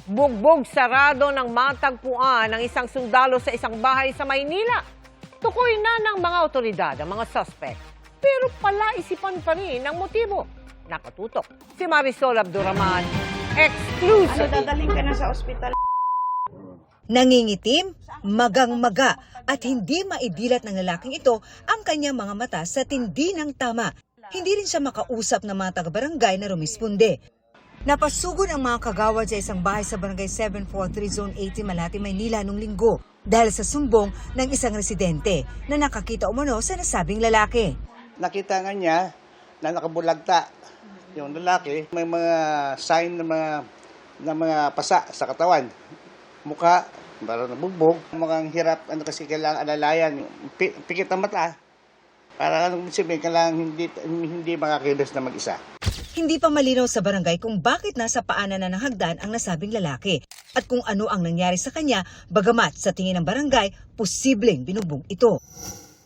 Bugbog sarado ng matagpuan ng isang sundalo sa isang bahay sa Maynila. Tukoy na ng mga otoridad ang mga suspect. Pero palaisipan pa rin ang motibo. Nakatutok si Marisol Abduraman. Exclusive. Dadaling ka na sa ospital. Nangingitim, magang-maga at hindi maidilat ng lalaking ito ang kanyang mga mata sa tindi ng tama. Hindi rin siya makausap ng mga taga-barangay na rumisponde. Napasugod ang mga kagawad sa isang bahay sa Barangay 743 Zone 80 Malate, Maynila noong linggo dahil sa sumbong ng isang residente na nakakita umano sa nasabing lalaki. Nakita nga niya na nakabulagta yung lalaki. May mga sign na mga pasa sa katawan. Mukha, parang nabugbog. Mukhang hirap, kasi kailangan alalayan. Pikit ang mata. Para sabihin, kailangan hindi makakilos na mag-isa. Hindi pa malinaw sa barangay kung bakit nasa paanan na ng hagdan ang nasabing lalaki at kung ano ang nangyari sa kanya, bagamat sa tingin ng barangay, posibleng binugbog ito.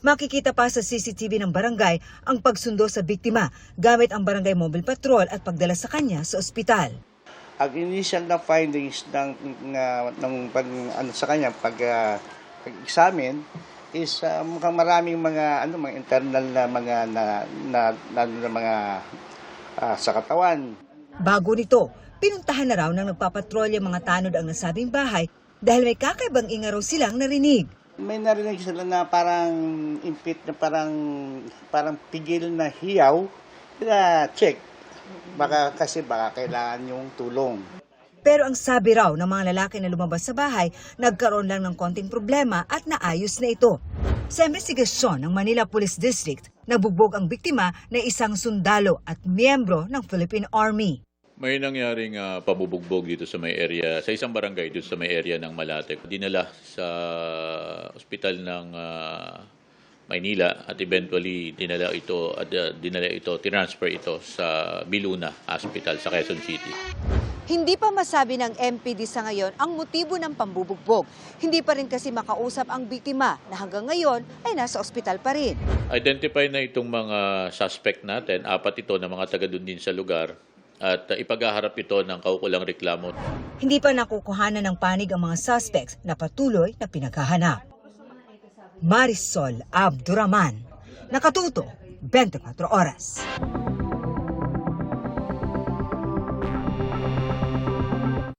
Makikita pa sa CCTV ng barangay ang pagsundo sa biktima gamit ang barangay mobile patrol at pagdala sa kanya sa ospital. Ang initial na findings sa kanya pag-examine is mukhang maraming mga internal na mga sa katawan. Bago nito, pinuntahan na raw ng nagpapatrolya mga tanod ang nasabing bahay dahil may kakaibang inga raw silang narinig. May narinig sila na parang impit na parang pigil na hiyaw. Check. Baka kailangan yung tulong. Pero ang sabi raw ng mga lalaki na lumabas sa bahay, nagkaroon lang ng konting problema at naayos na ito. Sa investigasyon ng Manila Police District, nabugbog ang biktima na isang sundalo at miyembro ng Philippine Army. May nangyaring pabubugbog dito sa may area, sa isang barangay dito sa may area ng Malate. Dinala sa ospital ng Maynila at eventually tinransfer ito sa Biluna Hospital sa Quezon City. Hindi pa masabi ng MPD sa ngayon ang motibo ng pambubugbog. Hindi pa rin kasi makausap ang biktima na hanggang ngayon ay nasa ospital pa rin. Identify na itong mga suspect natin, 4 ito na mga taga doon din sa lugar at ipaghaharap ito ng kaukulang reklamo. Hindi pa nakukuhanan ng panig ang mga suspects na patuloy na pinaghahanap. Marisol Abduraman, Nakatuto, 24 Oras.